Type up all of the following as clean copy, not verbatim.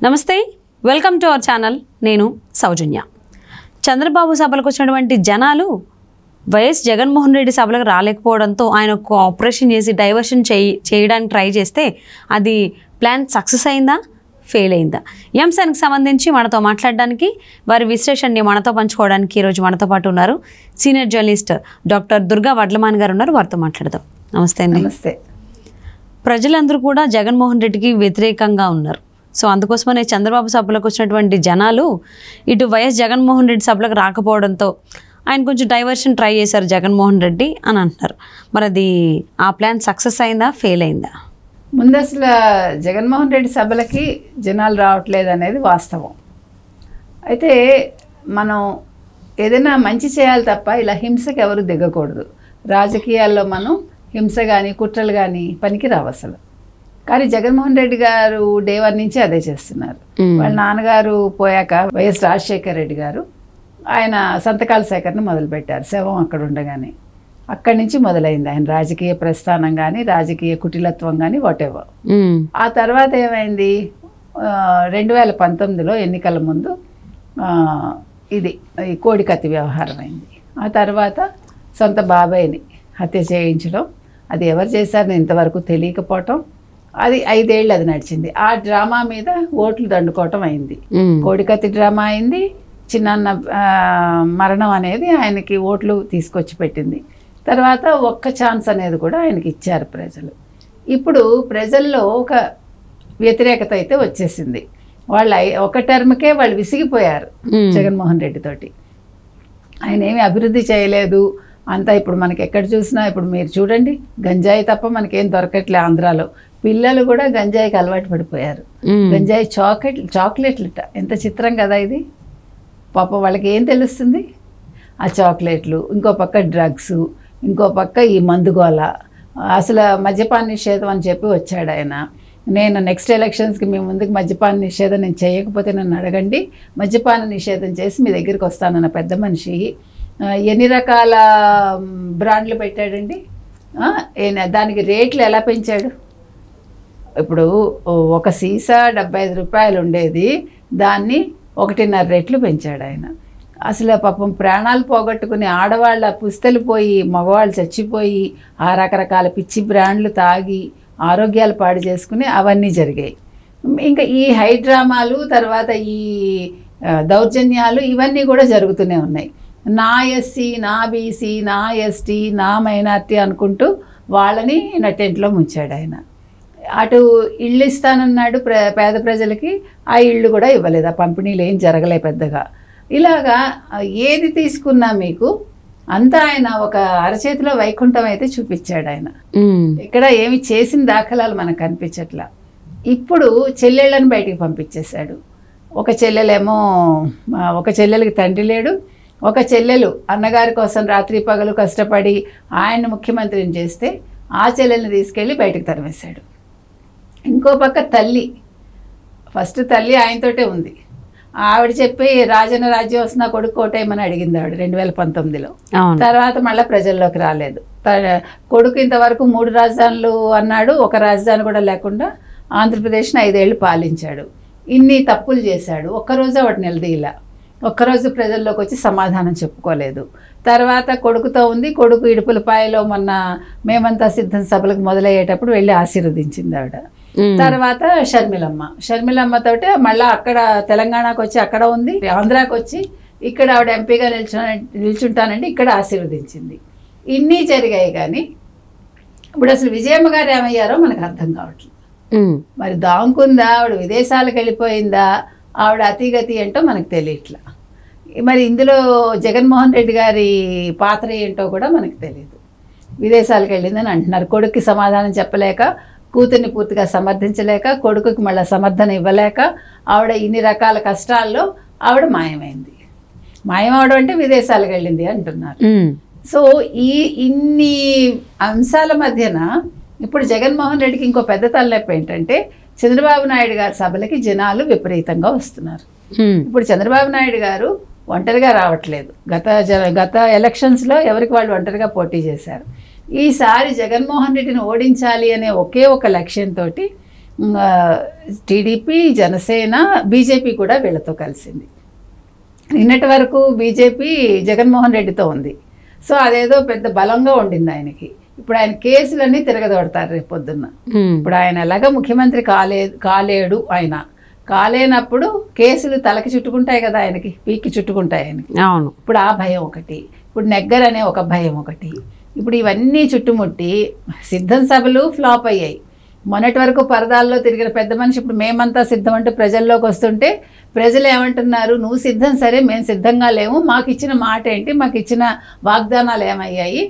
నమస్తే, welcome to our channel. నేను సౌజన్య. చంద్రబాబు సభలకు వచ్చినటువంటి జనాలు వైఎస్ జగన్మోహన్ రెడ్డి సభలకు రాలేకపోవడంతో ఆయన ఒక ఆపరేషన్ చేసి డైవర్షన్ చేయడానికి ట్రై చేస్తే అది ప్లాన్ సక్సెస్ అయిందా, ఫెయిల్ అయిందా? ఈ అంశానికి సంబంధించి మనతో మాట్లాడడానికి, వారి విశ్లేషణని మనతో పంచుకోవడానికి ఈరోజు మనతో పాటు ఉన్నారు senior journalist doctor Durga Vadlaman గారు ఉన్నారు. వారితో మాట్లాడదాం. నమస్తే అండి. నమస్తే. ప్రజలందరూ కూడా జగన్మోహన్ రెడ్డికి వ్యతిరేకంగా ఉన్నారు. సో అందుకోసమనే చంద్రబాబు సభలకు వచ్చినటువంటి జనాలు ఇటు వైఎస్ జగన్మోహన్ రెడ్డి సభలకు రాకపోవడంతో ఆయన కొంచెం డైవర్షన్ ట్రై చేశారు జగన్మోహన్ రెడ్డి అని అంటున్నారు. మరి అది ఆ ప్లాన్ సక్సెస్ అయిందా, ఫెయిల్ అయిందా? ముందు అసలు జగన్మోహన్ రెడ్డి సభలకి జనాలు రావట్లేదు అనేది వాస్తవం. అయితే మనం ఏదైనా మంచి చేయాలి తప్ప ఇలా హింసకి ఎవరు దిగకూడదు. రాజకీయాల్లో మనం హింస కానీ కుట్రలు కానీ పనికి రావు అసలు. కానీ జగన్మోహన్ రెడ్డి గారు డే 1 నుంచి అదే చేస్తున్నారు. వాళ్ళ నాన్నగారు పోయాక వైఎస్ రాజశేఖర రెడ్డి గారు ఆయన సంతకాల సేకరణ మొదలుపెట్టారు. శవం అక్కడ ఉండగానే అక్కడి నుంచి మొదలైంది ఆయన రాజకీయ ప్రస్థానం కానీ రాజకీయ కుటిలత్వం కానీ వాటెవర్. ఆ తర్వాత ఏమైంది, 2019లో ఎన్నికల ముందు ఈ కోడికత్తి వ్యవహారం అయింది. ఆ తర్వాత సొంత బాబాయ్ని హత్య చేయించడం, అది ఎవరు చేశారని ఇంతవరకు తెలియకపోవటం, అది 5 ఏళ్ళు అది నడిచింది. ఆ డ్రామా మీద ఓట్లు దండుకోవటం అయింది. కోడికత్తి డ్రామా అయింది, చిన్నాన్న మరణం అనేది ఆయనకి ఓట్లు తీసుకొచ్చి పెట్టింది. తర్వాత ఒక్క ఛాన్స్ అనేది కూడా ఆయనకి ఇచ్చారు ప్రజలు. ఇప్పుడు ప్రజల్లో ఒక వ్యతిరేకత అయితే వచ్చేసింది. వాళ్ళు ఒక టర్మ్కే వాళ్ళు విసిగిపోయారు జగన్మోహన్ రెడ్డి తోటి. ఆయన ఏమీ అభివృద్ధి చేయలేదు అంతా. ఇప్పుడు మనకి ఎక్కడ చూసినా ఇప్పుడు మీరు చూడండి, గంజాయి తప్ప మనకేం దొరకట్లే. ఆంధ్రాలో పిల్లలు కూడా గంజాయికి అలవాటు పడిపోయారు. గంజాయి చాక్లెట్లుట, ఎంత చిత్రం కదా ఇది. పాప వాళ్ళకి ఏం తెలుస్తుంది? ఆ చాక్లెట్లు, ఇంకో పక్క డ్రగ్స్, ఇంకో పక్క ఈ మందుగోల. అసలు మద్యపాన నిషేధం అని చెప్పి వచ్చాడు ఆయన. నేను నెక్స్ట్ ఎలక్షన్స్కి మీ ముందుకు మద్యపాన నిషేధం నేను చేయకపోతే నన్ను అడగండి, మద్యపాన నిషేధం చేసి మీ దగ్గరికి వస్తానన్న పెద్ద మనిషి ఎన్ని రకాల బ్రాండ్లు పెట్టాడండి. దానికి రేట్లు ఎలా పెంచాడు? ఇప్పుడు ఒక సీసా 75 రూపాయలు ఉండేది, దాన్ని 1.5 రెట్లు పెంచాడు ఆయన. అసలు పాపం ప్రాణాలు పోగొట్టుకుని ఆడవాళ్ళ పుస్తలు పోయి మగవాళ్ళు చచ్చిపోయి ఆ రకరకాల పిచ్చి బ్రాండ్లు తాగి ఆరోగ్యాలు పాడు చేసుకుని అవన్నీ జరిగాయి. ఇంకా ఈ హై డ్రామాలు, తర్వాత ఈ దౌర్జన్యాలు ఇవన్నీ కూడా జరుగుతూనే ఉన్నాయి. నా ఎస్సీ, నా బీసీ, నా ఎస్టీ, నా మైనార్టీ అనుకుంటూ వాళ్ళని నట్టెంట్లో ముంచాడు ఆయన. అటు ఇళ్ళు ఇస్తానన్నాడు పేద ప్రజలకి, ఆ ఇళ్ళు కూడా ఇవ్వలేదు. ఆ పంపిణీలు ఏం జరగలే పెద్దగా. ఇలాగా ఏది తీసుకున్నా మీకు అంతా ఆయన ఒక అరచేతిలో వైకుంఠం అయితే చూపించాడు ఆయన. ఇక్కడ ఏమి చేసిన దాఖలాలు మనకు కనిపించట్లా. ఇప్పుడు చెల్లెళ్ళని బయటికి పంపించేశాడు. ఒక చెల్లెలకి తండ్రి లేడు. ఒక చెల్లెలు అన్నగారి కోసం రాత్రి పగలు కష్టపడి ఆయన్ని ముఖ్యమంత్రిని చేస్తే ఆ చెల్లెల్ని తీసుకెళ్ళి బయటకు తరిమేశాడు. ఇంకో పక్క తల్లి, ఫస్ట్ తల్లి ఆయనతోటే ఉంది. ఆవిడ చెప్పి రాజన్న రాజ్యం వస్తున్నా కొడుకు కోటేయమని అడిగింది ఆవిడ 2019లో. తర్వాత మళ్ళీ ప్రజల్లోకి రాలేదు. కొడుకు ఇంతవరకు 3 రాజధానులు అన్నాడు, ఒక రాజధాని కూడా లేకుండా ఆంధ్రప్రదేశ్ని 5 ఏళ్ళు పాలించాడు. ఇన్ని తప్పులు చేశాడు. ఒక్కరోజు ఆవిడ నిలదీలా, ఒక్కరోజు ప్రజల్లోకి వచ్చి సమాధానం చెప్పుకోలేదు. తర్వాత కొడుకుతో ఉంది. కొడుకు ఇడుపులపాయలో మొన్న మేమంతా సిద్ధం సభలకు మొదలయ్యేటప్పుడు వెళ్ళి ఆశీర్వదించింది ఆవిడ. తర్వాత షర్మిలమ్మతోటే మళ్ళీ అక్కడ తెలంగాణకు వచ్చి అక్కడ ఉంది, ఆంధ్రాకి వచ్చి ఇక్కడ ఆవిడ ఎంపీగా నిల్చుంటానంటే ఇక్కడ ఆశీర్వదించింది. ఇన్ని జరిగాయి. కానీ ఇప్పుడు అసలు విజయమ్మ గారు ఏమయ్యారో మనకు అర్థం కావట్లేదు. మరి దాంకుందా, ఆవిడ విదేశాలకు వెళ్ళిపోయిందా, ఆవిడ అతిగతి ఏంటో మనకు తెలియట్లా. మరి ఇందులో జగన్మోహన్ రెడ్డి గారి పాత్ర ఏంటో కూడా మనకు తెలియదు. విదేశాలకు వెళ్ళిందని అంటున్నారు. కొడుక్కి సమాధానం చెప్పలేక, కూతుర్ని పూర్తిగా సమర్థించలేక, కొడుకుకి మళ్ళీ సమర్థన ఇవ్వలేక ఆవిడ ఇన్ని రకాల కష్టాల్లో ఆవిడ మాయమైంది. మాయమవడం అంటే విదేశాలకు వెళ్ళింది అంటున్నారు. సో ఇన్ని అంశాల మధ్యన ఇప్పుడు జగన్మోహన్ రెడ్డికి ఇంకో పెద్ద తలనొప్పి ఏంటంటే చంద్రబాబు నాయుడు గారి సభలకి జనాలు విపరీతంగా వస్తున్నారు. ఇప్పుడు చంద్రబాబు నాయుడు గారు ఒంటరిగా రావట్లేదు. గత ఎలక్షన్స్లో ఎవరికి వాళ్ళు ఒంటరిగా పోటీ చేశారు. ఈసారి జగన్మోహన్ రెడ్డిని ఓడించాలి అనే ఒకే ఒక లక్ష్యంతో టీడీపీ, జనసేన, బీజేపీ కూడా వీళ్ళతో కలిసింది. నిన్నటి వరకు బీజేపీ జగన్మోహన్ రెడ్డితో ఉంది. సో అదేదో పెద్ద బలంగా ఉండింది ఆయనకి. ఇప్పుడు ఆయన కేసులన్నీ తిరగదోడతారు రేపు పొద్దున్న. ఇప్పుడు ఆయన ఎలాగ ముఖ్యమంత్రి కాలేడు, ఆయన కాలేనప్పుడు కేసులు తలకి చుట్టుకుంటాయి కదా ఆయనకి, పీక్కి చుట్టుకుంటాయి ఆయనకి. ఇప్పుడు ఆ భయం ఒకటి, ఇప్పుడు నెగ్గరనే ఒక భయం ఒకటి. ఇప్పుడు ఇవన్నీ చుట్టుముట్టి సిద్ధం సభలు ఫ్లాప్ అయ్యాయి. మొన్నటి వరకు పరదాల్లో తిరిగిన పెద్ద మనిషి ఇప్పుడు మేమంతా సిద్ధం అంటూ ప్రజల్లోకి వస్తుంటే ప్రజలు ఏమంటున్నారు, నువ్వు సిద్ధం సరే, మేము సిద్ధంగా లేము, మాకు ఇచ్చిన మాట ఏంటి, మాకు ఇచ్చిన వాగ్దానాలు ఏమయ్యాయి,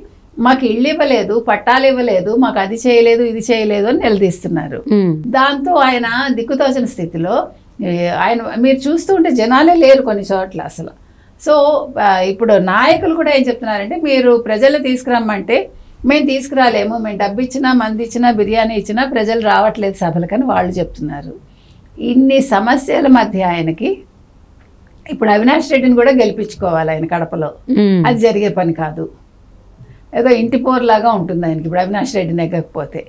మాకు ఇళ్ళు ఇవ్వలేదు, పట్టాలు ఇవ్వలేదు, మాకు అది చేయలేదు, ఇది చేయలేదు అని నిలదీస్తున్నారు. దాంతో ఆయన దిక్కుతోచిన స్థితిలో ఆయన మీరు చూస్తూ ఉంటే జనాలే లేరు కొన్ని చోట్ల అసలు. సో ఇప్పుడు నాయకులు కూడా ఏం చెప్తున్నారంటే, మీరు ప్రజలు తీసుకురమ్మంటే మేము తీసుకురాలేము, మేము డబ్బు ఇచ్చినా, మంది ఇచ్చినా, బిర్యానీ ఇచ్చినా ప్రజలు రావట్లేదు సభలకని వాళ్ళు చెప్తున్నారు. ఇన్ని సమస్యల మధ్య ఆయనకి ఇప్పుడు అవినాష్ రెడ్డిని కూడా గెలిపించుకోవాలి ఆయన కడపలో. అది జరిగే పని కాదు. ఏదో ఇంటి పోరులాగా ఉంటుంది ఆయనకి ఇప్పుడు అవినాష్ రెడ్డి నెగ్గకపోతే.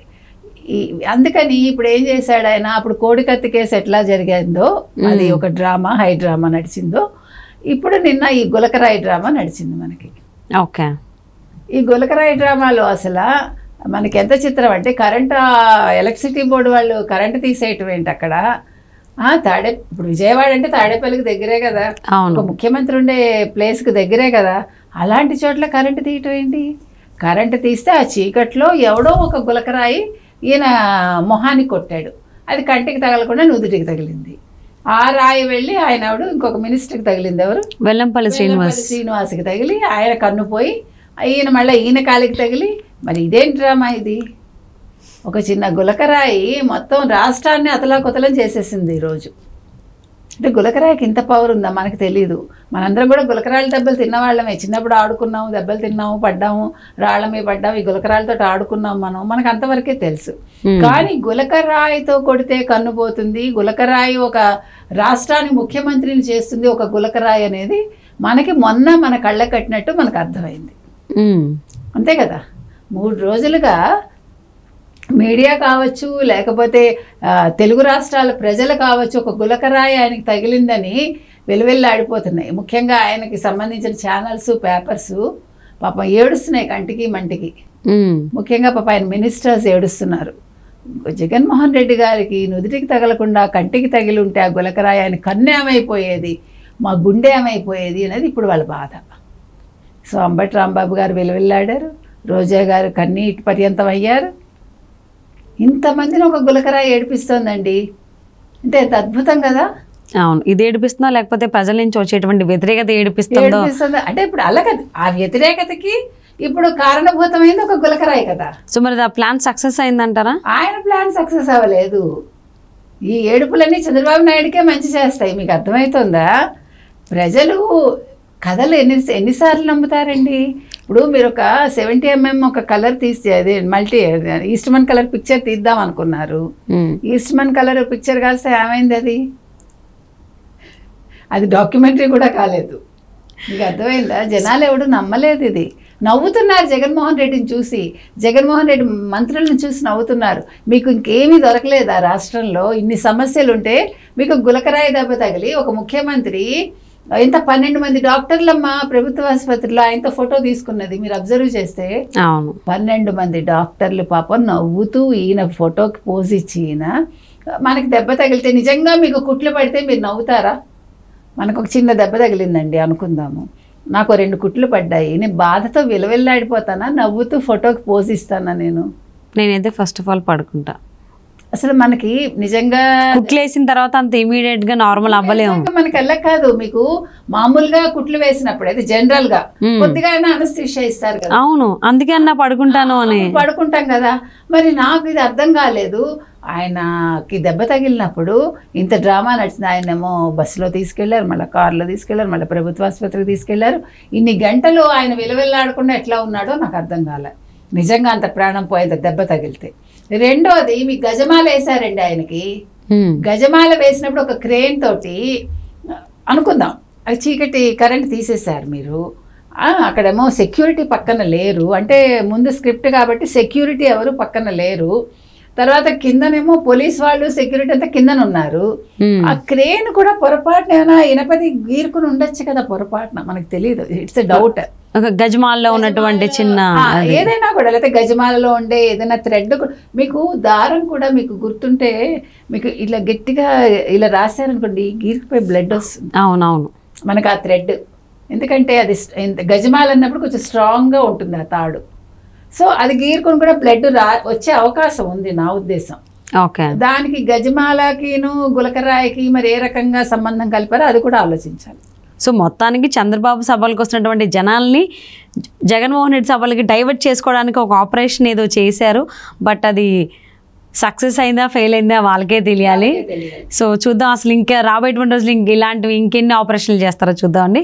అందుకని ఇప్పుడు ఏం చేశాడు ఆయన, అప్పుడు కోడికత్తి కేసు ఎట్లా జరిగిందో అది ఒక డ్రామా, హై డ్రామా నడిచిందో, ఇప్పుడు నిన్న ఈ గులకరాయి డ్రామా నడిచింది మనకి. ఓకే, ఈ గులకరాయి డ్రామాలో అసలు మనకి ఎంత చిత్రం అంటే, ఎలక్ట్రిసిటీ బోర్డు వాళ్ళు కరెంటు తీసేయటం ఏంటి అక్కడ. ఇప్పుడు విజయవాడ అంటే తాడేపల్లికి దగ్గరే కదా, ఒక ముఖ్యమంత్రి ఉండే ప్లేస్కి దగ్గరే కదా, అలాంటి చోట్ల కరెంటు తీయటం ఏంటి. కరెంటు తీస్తే ఆ చీకట్లో ఎవడో ఒక గులకరాయి ఈయన మొహానికి కొట్టాడు, అది కంటికి తగలకుండా నుదుటికి తగిలింది. ఆ రాయి వెళ్ళి ఆయన ఎవడు ఇంకొక మినిస్టర్కి తగిలింది, ఎవరు, వెల్లంపల్లి శ్రీనివాస్కి తగిలి ఆయన కన్ను పోయి, ఈయన మళ్ళీ ఈయన కాలికి తగిలి. మరి ఇదేంటి డ్రామా ఇది. ఒక చిన్న గులకరాయి మొత్తం రాష్ట్రాన్ని అతలాకుతలం చేసేసింది ఈరోజు. అంటే గులకరాయికి ఇంత పవర్ ఉందా మనకు తెలీదు. మనందరం కూడా గులకరాయిల దెబ్బలు తిన్నవాళ్ళమే, చిన్నప్పుడు ఆడుకున్నాము, దెబ్బలు తిన్నాము, పడ్డాము, రాళ్ల మీద పడ్డాము, ఈ గులకరాయిలతో ఆడుకున్నాము మనకు అంతవరకే తెలుసు. కానీ గులకరాయితో కొడితే కన్ను పోతుంది, గులకరాయి ఒక రాష్ట్రానికి ముఖ్యమంత్రిని చేస్తుంది ఒక గులకరాయి అనేది మనకి మొన్న మన కళ్ళ కట్టినట్టు మనకు అర్థమైంది. అంతే కదా. 3 రోజులుగా మీడియా కావచ్చు, లేకపోతే తెలుగు రాష్ట్రాల ప్రజలు కావచ్చు, ఒక గులకరాయి ఆయనకి తగిలిందని వెలువెల్లాడిపోతున్నాయి. ముఖ్యంగా ఆయనకి సంబంధించిన ఛానల్స్, పేపర్స్ పాపం ఏడుస్తున్నాయి కంటికి మంటికి. ముఖ్యంగా పాప ఆయన మినిస్టర్స్ ఏడుస్తున్నారు. జగన్మోహన్ రెడ్డి గారికి నుదుటికి తగలకుండా కంటికి తగిలి ఉంటే ఆ గులకరాయి ఆయన కన్ను ఏమైపోయేది, మా గుండె ఏమైపోయేది అనేది ఇప్పుడు వాళ్ళ బాధ. సో అంబటి రాంబాబు గారు వెలువెల్లాడారు, రోజా గారు కన్నీటి పర్యంతం అయ్యారు. ఇంతమందిని ఒక గులకరాయి ఏడిపిస్తోందండి అంటే ఎంత అద్భుతం కదా. అవును, ఇది ఏడిపిస్తుందా లేకపోతే ప్రజల నుంచి వచ్చేటువంటి వ్యతిరేకత ఏడిపిస్తుందా అంటే ఇప్పుడు అలా కదా, ఆ వ్యతిరేకతకి ఇప్పుడు కారణభూతమైంది ఒక గులకరాయి కదా. సో మరి ఆ ప్లాన్ సక్సెస్ అయిందంటారా? ఆయన ప్లాన్ సక్సెస్ అవ్వలేదు. ఈ ఏడుపులన్నీ చంద్రబాబు నాయుడికే మంచి చేస్తాయి. మీకు అర్థమవుతుందా? ప్రజలు కథలు ఎన్నిసార్లు నమ్ముతారండి. ఇప్పుడు మీరు ఒక 70mm ఒక కలర్ తీస్తే అదే ఈస్ట్మన్ కలర్ పిక్చర్ తీద్దాం అనుకున్నారు. ఈస్ట్మన్ కలర్ పిక్చర్ కాస్తే ఏమైంది, అది డాక్యుమెంటరీ కూడా కాలేదు. మీకు అర్థమైందా? జనాలు ఎవడు నమ్మలేదు. ఇది నవ్వుతున్నారు జగన్మోహన్ రెడ్డిని చూసి, జగన్మోహన్ రెడ్డి మంత్రులను చూసి నవ్వుతున్నారు. మీకు ఇంకేమీ దొరకలేదా రాష్ట్రంలో? ఇన్ని సమస్యలు ఉంటే మీకు గులకరాయి దెబ్బ తగిలి ఒక ముఖ్యమంత్రి ఇంత 12 మంది డాక్టర్లమ్మా ప్రభుత్వ ఆసుపత్రిలో ఆయనతో ఫోటో తీసుకున్నది మీరు అబ్జర్వ్ చేస్తే. 12 మంది డాక్టర్లు పాపం నవ్వుతూ ఈయన ఫోటోకి పోజ్ ఇచ్చి ఈయన మనకి దెబ్బ తగిలితే నిజంగా మీకు కుట్లు పడితే మీరు నవ్వుతారా? మనకు ఒక చిన్న దెబ్బ తగిలిందండి అనుకుందాము, నాకు 2 కుట్లు పడ్డాయి, నేను బాధతో విలవిల్లాడిపోతానా, నవ్వుతూ ఫోటోకి పోజ్ ఇస్తానా? నేనైతే ఫస్ట్ ఆఫ్ ఆల్ పడుకుంటా. అసలు మనకి నిజంగా కుట్లేసిన తర్వాత అంత ఇమీడియట్ గా నార్మల్ అవ్వలేము. మనకి ఎలా కాదు, మీకు మామూలుగా కుట్లు వేసినప్పుడు అయితే జనరల్ గా కొద్దిగా అనస్థీషియా ఇస్తారు కదా. అవును, అందుకే అన్న పడుకుంటాను అని పడుకుంటాం కదా. మరి నాకు ఇది అర్థం కాలేదు. ఆయనకి దెబ్బ తగిలినప్పుడు ఇంత డ్రామా నడిచింది. ఆయనేమో బస్సులో తీసుకెళ్లారు, మళ్ళీ కారులో తీసుకెళ్లారు, మళ్ళీ ప్రభుత్వ ఆసుపత్రికి తీసుకెళ్లారు. ఇన్ని గంటలు ఆయన విలవిల్లాడకుండా ఎట్లా ఉన్నాడో నాకు అర్థం కాలే. నిజంగా అంత ప్రాణం పోయేది దెబ్బ తగిలితే. రెండోది మీ గజమాల వేశారండి ఆయనకి. గజమాల వేసినప్పుడు ఒక క్రేన్ తోటి అనుకుందాం, అది చీకటి కరెంట్ తీసేశారు మీరు. అక్కడేమో సెక్యూరిటీ పక్కన లేరు, అంటే ముందు స్క్రిప్ట్ కాబట్టి సెక్యూరిటీ ఎవరు పక్కన లేరు. తర్వాత కిందనేమో పోలీస్ వాళ్ళు సెక్యూరిటీ అంతా కిందన ఉన్నారు. ఆ క్రేన్ కూడా పొరపాటున ఏమైనా ఇనపది గీరుకుని ఉండొచ్చు కదా పొరపాటున, మనకు తెలియదు. It's a doubt. ఒక గజమాల్లో ఉన్నటువంటి చిన్న ఏదైనా కూడా, లేకపోతే గజమాలలో ఉండే ఏదైనా థ్రెడ్, మీకు దారం కూడా మీకు గుర్తుంటే మీకు ఇలా గట్టిగా ఇలా రాశారనుకోండి గీరుకుపోయి బ్లడ్ వస్తుంది. అవునవును, మనకు ఆ థ్రెడ్, ఎందుకంటే అది గజమాల అన్నప్పుడు కొంచెం స్ట్రాంగ్గా ఉంటుంది ఆ తాడు. సో అది గీరుకొని కూడా బ్లడ్ వచ్చే అవకాశం ఉంది నా ఉద్దేశం. ఓకే, దానికి గజమాలకిను గులకరాయికి మరి ఏ రకంగా సంబంధం కలిపారో అది కూడా ఆలోచించాలి. సో మొత్తానికి చంద్రబాబు సభలకు వస్తున్నటువంటి జనాల్ని జగన్మోహన్ రెడ్డి సభలకి డైవర్ట్ చేసుకోవడానికి ఒక ఆపరేషన్ ఏదో చేశారు. బట్ అది సక్సెస్ అయిందా ఫెయిల్ అయిందా వాళ్ళకే తెలియాలి. సో చూద్దాం అసలు ఇంకా రాబోయేటువంటి రోజులు ఇలాంటివి ఇంకెన్ని ఆపరేషన్లు చేస్తారో చూద్దామండి.